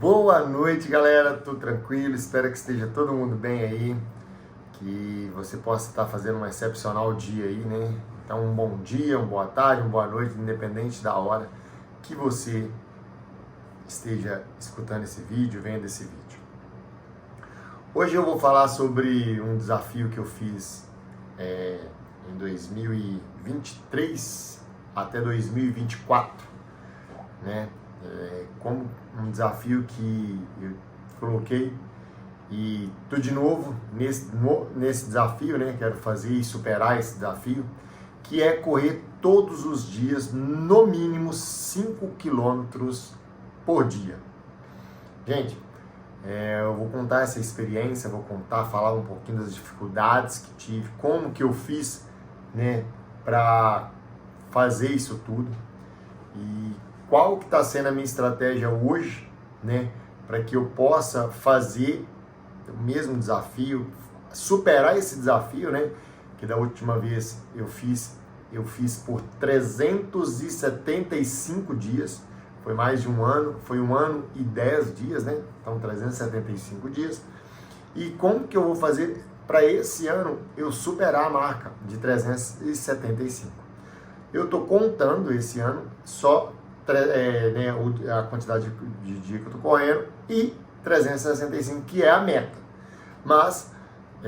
Boa noite, galera, tudo tranquilo? Espero que esteja todo mundo bem aí, que você possa estar fazendo um excepcional dia aí, né? Então, um bom dia, uma boa tarde, uma boa noite, independente da hora que você esteja escutando esse vídeo, vendo esse vídeo. Hoje eu vou falar sobre um desafio que eu fiz em 2023 até 2024, né? Como um desafio que eu coloquei e tô de novo nesse desafio, né? Quero fazer e superar esse desafio, que é correr todos os dias, no mínimo 5 quilômetros por dia. Gente, eu vou contar essa experiência, falar um pouquinho das dificuldades que tive, como que eu fiz, né, para fazer isso tudo e qual que está sendo a minha estratégia hoje, né, para que eu possa fazer o mesmo desafio, superar esse desafio, né, que da última vez eu fiz por 375 dias, foi mais de um ano, foi 1 ano e 10 dias, né, então 375 dias, e como que eu vou fazer para esse ano eu superar a marca de 375. Eu estou contando esse ano só né, a quantidade de dia que eu estou correndo e 365, que é a meta. Mas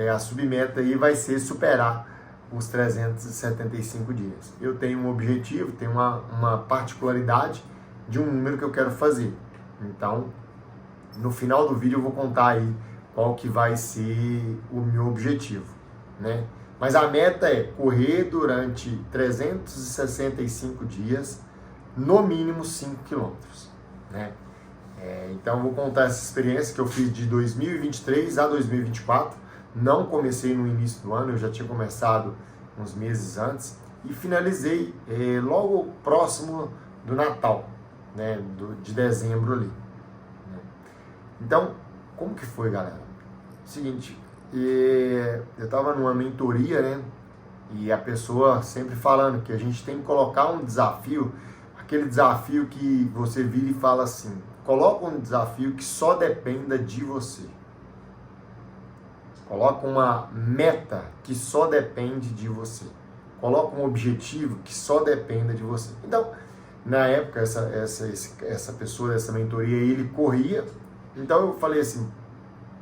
a submeta aí vai ser superar os 375 dias. Eu tenho um objetivo, tenho uma particularidade de um número que eu quero fazer. Então, no final do vídeo eu vou contar aí qual que vai ser o meu objetivo, né? Mas a meta é correr durante 365 dias, no mínimo 5 quilômetros, né? Então eu vou contar essa experiência que eu fiz de 2023 a 2024. Não comecei no início do ano, eu já tinha começado uns meses antes e finalizei logo próximo do Natal, né? De dezembro ali, né? Então, como que foi, galera? Seguinte, eu estava numa mentoria, né? E a pessoa sempre falando que a gente tem que colocar um desafio, aquele desafio que você vira e fala assim: coloca um desafio que só dependa de você. Coloca uma meta que só depende de você. Coloca um objetivo que só dependa de você. Então, na época, essa pessoa, essa mentoria, ele corria. Então eu falei assim: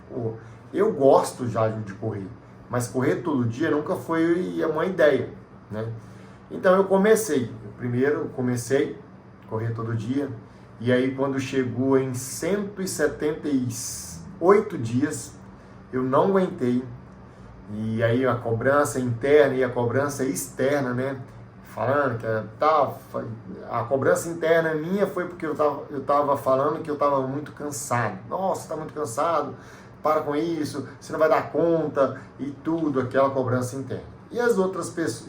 pô, eu gosto já de correr, mas correr todo dia nunca foi uma ideia, né? Então eu comecei a correr todo dia, e aí quando chegou em 178 dias, eu não aguentei, e aí a cobrança interna e a cobrança externa, né? Falando que a cobrança interna minha foi porque eu tava falando que eu estava muito cansado. Nossa, tá muito cansado, para com isso, você não vai dar conta, e tudo, aquela cobrança interna.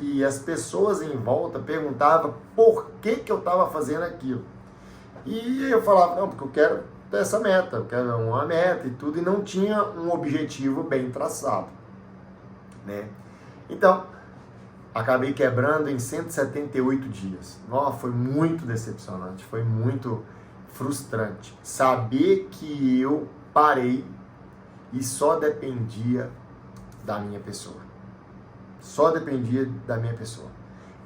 E as pessoas em volta perguntavam por que eu estava fazendo aquilo. E eu falava: não, porque eu quero ter essa meta, eu quero uma meta e tudo, e não tinha um objetivo bem traçado, né? Então, acabei quebrando em 178 dias. Nossa, foi muito decepcionante, foi muito frustrante saber que eu parei e só dependia da minha pessoa. Só dependia da minha pessoa.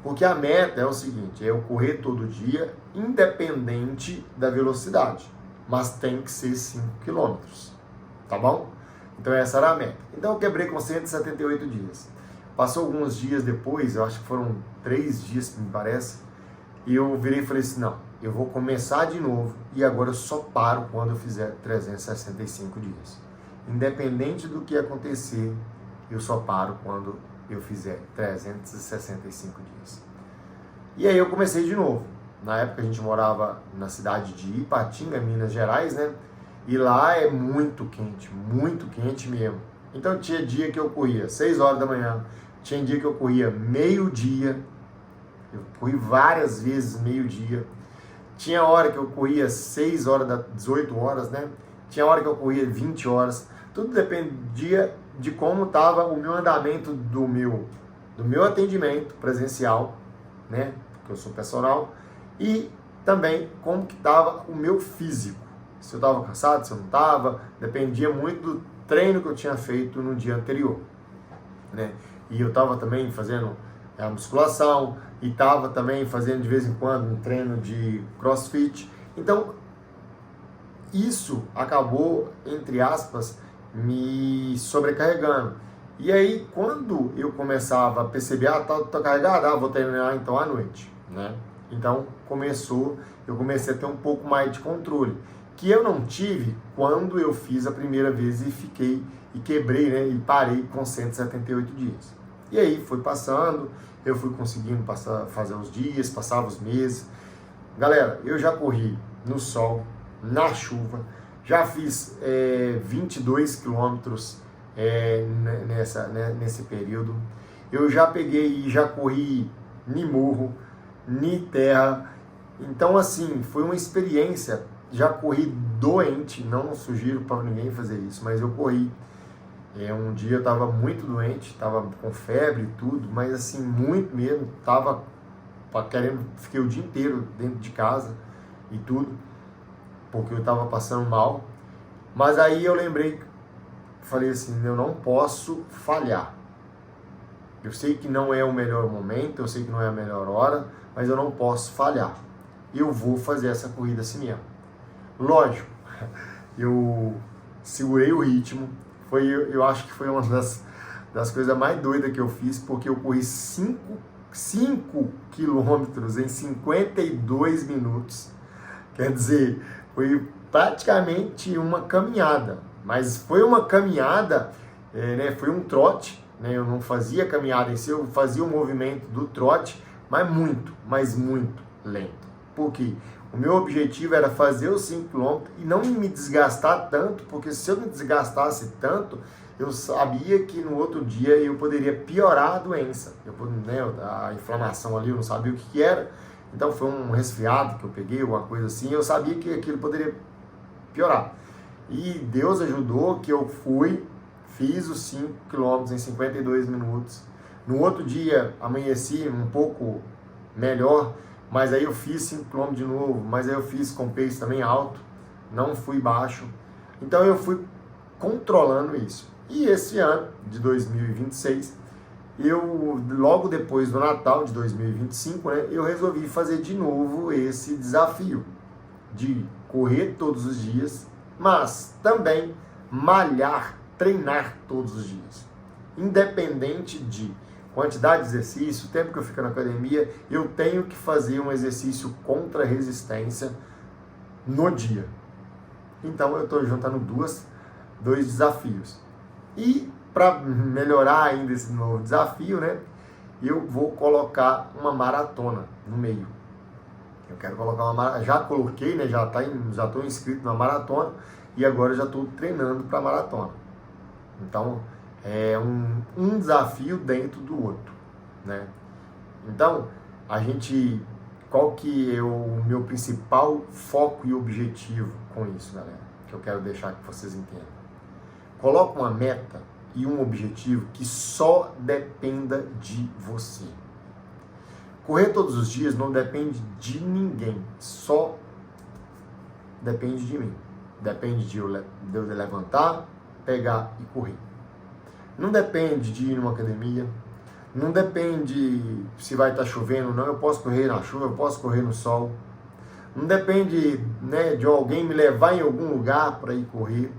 Porque a meta é o seguinte: é eu correr todo dia, independente da velocidade. Mas tem que ser 5 quilômetros. Tá bom? Então essa era a meta. Então eu quebrei com 178 dias. Passou alguns dias depois, eu acho que foram 3 dias, me parece, e eu virei e falei assim: não, eu vou começar de novo e agora eu só paro quando eu fizer 365 dias. Independente do que acontecer, eu só paro quando eu fizer 365 dias. E aí eu comecei de novo. Na época a gente morava na cidade de Ipatinga, Minas Gerais, né? E lá é muito quente mesmo. Então tinha dia que eu corria 6 horas da manhã, tinha dia que eu corria meio-dia, eu corri várias vezes meio-dia. Tinha hora que eu corria 6 horas, 18 horas, né? Tinha hora que eu corria 20 horas. Tudo dependia de como estava o meu andamento do meu atendimento presencial, né? Porque eu sou personal. E também como que estava o meu físico, se eu estava cansado, se eu não estava, dependia muito do treino que eu tinha feito no dia anterior, né? E eu estava também fazendo a musculação e estava também fazendo de vez em quando um treino de CrossFit. Então, isso acabou, entre aspas, me sobrecarregando. E aí, quando eu começava a perceber, tô carregado, vou treinar então à noite, né? Então, eu comecei a ter um pouco mais de controle, que eu não tive quando eu fiz a primeira vez e quebrei, né? E parei com 178 dias. E aí, foi passando, eu fui conseguindo fazer os dias, passava os meses. Galera, eu já corri no sol, na chuva, já fiz 22 quilômetros nesse período. Eu já peguei e já corri ni morro, ni terra. Então, assim, foi uma experiência. Já corri doente, não sugiro para ninguém fazer isso, mas eu corri. Um dia eu estava muito doente, estava com febre e tudo, mas assim, muito mesmo, fiquei o dia inteiro dentro de casa e tudo, porque eu estava passando mal. Mas aí eu lembrei, falei assim, eu não posso falhar. Eu sei que não é o melhor momento, eu sei que não é a melhor hora, mas eu não posso falhar. Eu vou fazer essa corrida assim mesmo. Lógico, eu segurei o ritmo, eu acho que foi uma das coisas mais doidas que eu fiz, porque eu corri 5 quilômetros em 52 minutos. Quer dizer, foi praticamente uma caminhada, mas foi uma caminhada, né, foi um trote, né, eu não fazia caminhada em si, eu fazia o movimento do trote, mas muito lento. Por quê? O meu objetivo era fazer os 5 km e não me desgastar tanto, porque se eu me desgastasse tanto, eu sabia que no outro dia eu poderia piorar a doença. A inflamação ali, eu não sabia o que era. Então foi um resfriado que eu peguei, alguma coisa assim, eu sabia que aquilo poderia piorar. E Deus ajudou que eu fiz os 5 km em 52 minutos. No outro dia, amanheci um pouco melhor, mas aí eu fiz 5 km de novo, mas aí eu fiz com pace também alto, não fui baixo. Então eu fui controlando isso. E esse ano, de 2026, logo depois do Natal de 2025, né, eu resolvi fazer de novo esse desafio de correr todos os dias, mas também malhar, treinar todos os dias. Independente de quantidade de exercício, o tempo que eu fico na academia, eu tenho que fazer um exercício contra resistência no dia. Então eu estou juntando dois desafios. E para melhorar ainda esse novo desafio, né, eu vou colocar uma maratona no meio. Eu quero colocar uma maratona, já coloquei, né, já estou inscrito na maratona e agora já estou treinando para a maratona. Então, é um desafio dentro do outro, né? Então, qual que é o meu principal foco e objetivo com isso, galera? Que eu quero deixar que vocês entendam. Coloca uma meta e um objetivo que só dependa de você. Correr todos os dias não depende de ninguém, só depende de mim. Depende de eu levantar, pegar e correr. Não depende de ir numa academia, não depende se vai estar chovendo ou não, eu posso correr na chuva, eu posso correr no sol. Não depende, né, de alguém me levar em algum lugar para ir correr.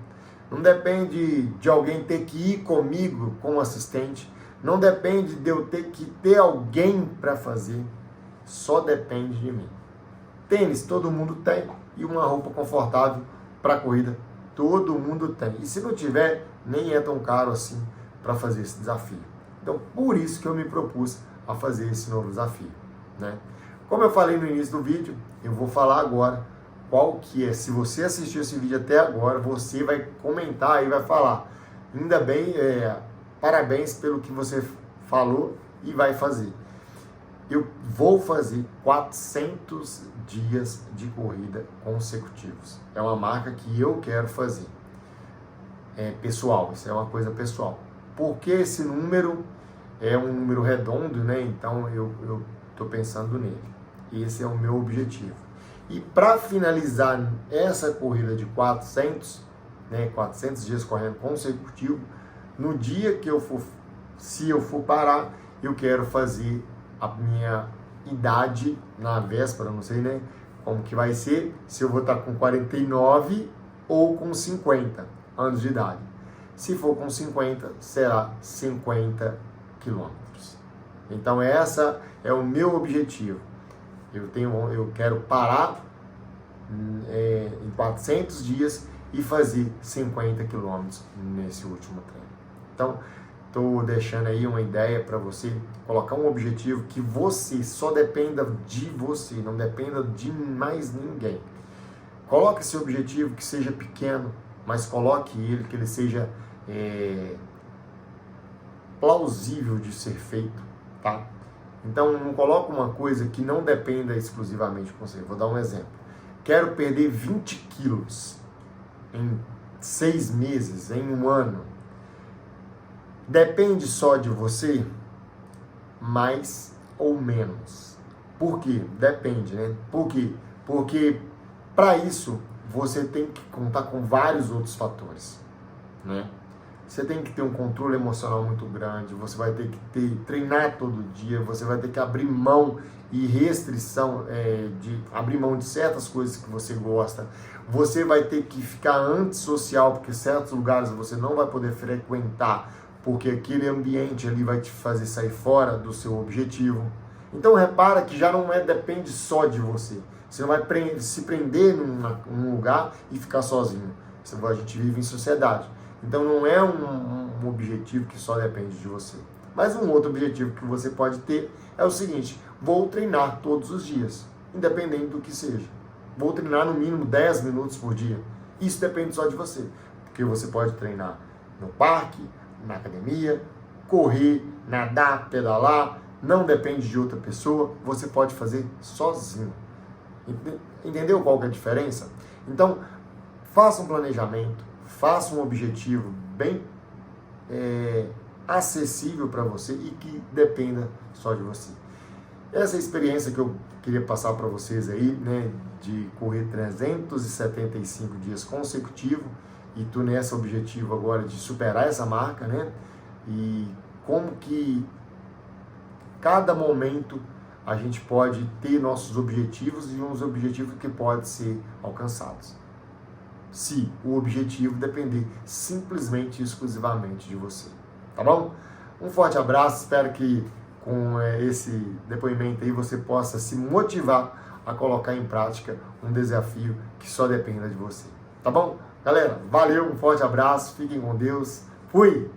Não depende de alguém ter que ir comigo como assistente. Não depende de eu ter que ter alguém para fazer. Só depende de mim. Tênis todo mundo tem e uma roupa confortável para corrida todo mundo tem. E se não tiver, nem é tão caro assim para fazer esse desafio. Então, por isso que eu me propus a fazer esse novo desafio, né? Como eu falei no início do vídeo, eu vou falar agora qual que é. Se você assistiu esse vídeo até agora, você vai comentar e vai falar. Ainda bem, parabéns pelo que você falou e vai fazer. Eu vou fazer 400 dias de corrida consecutivos. É uma marca que eu quero fazer. É pessoal, isso é uma coisa pessoal. Porque esse número é um número redondo, né? Então eu estou pensando nele. Esse é o meu objetivo. E para finalizar essa corrida de 400 dias correndo consecutivo, no dia que eu for, se eu for parar, eu quero fazer a minha idade na véspera, não sei, né, como que vai ser, se eu vou estar com 49 ou com 50 anos de idade. Se for com 50, será 50 quilômetros. Então essa é o meu objetivo. Eu quero parar em 400 dias e fazer 50 quilômetros nesse último treino. Então, estou deixando aí uma ideia para você colocar um objetivo que você só dependa de você, não dependa de mais ninguém. Coloque esse objetivo que seja pequeno, mas coloque ele, que ele seja plausível de ser feito, tá? Então, não coloque uma coisa que não dependa exclusivamente de você. Vou dar um exemplo. Quero perder 20 quilos em 6 meses, em um ano. Depende só de você, mais ou menos. Por quê? Depende, né? Por quê? Porque para isso você tem que contar com vários outros fatores, né? Você tem que ter um controle emocional muito grande, você vai ter que treinar todo dia, você vai ter que abrir mão e restrição, abrir mão de certas coisas que você gosta. Você vai ter que ficar antissocial, porque certos lugares você não vai poder frequentar, porque aquele ambiente ali vai te fazer sair fora do seu objetivo. Então repara que já não depende só de você. Você não vai se prender num lugar e ficar sozinho. A gente vive em sociedade. Então não é um objetivo que só depende de você. Mas um outro objetivo que você pode ter é o seguinte: vou treinar todos os dias, independente do que seja. Vou treinar no mínimo 10 minutos por dia. Isso depende só de você. Porque você pode treinar no parque, na academia, correr, nadar, pedalar. Não depende de outra pessoa. Você pode fazer sozinho. Entendeu qual que é a diferença? Então, faça um planejamento, faça um objetivo bem acessível para você e que dependa só de você. Essa experiência que eu queria passar para vocês aí, né, de correr 375 dias consecutivos, e tu nesse objetivo agora de superar essa marca, né, e como que cada momento a gente pode ter nossos objetivos e uns objetivos que podem ser alcançados, se o objetivo depender simplesmente e exclusivamente de você, tá bom? Um forte abraço, espero que com esse depoimento aí você possa se motivar a colocar em prática um desafio que só dependa de você, tá bom? Galera, valeu, um forte abraço, fiquem com Deus, fui!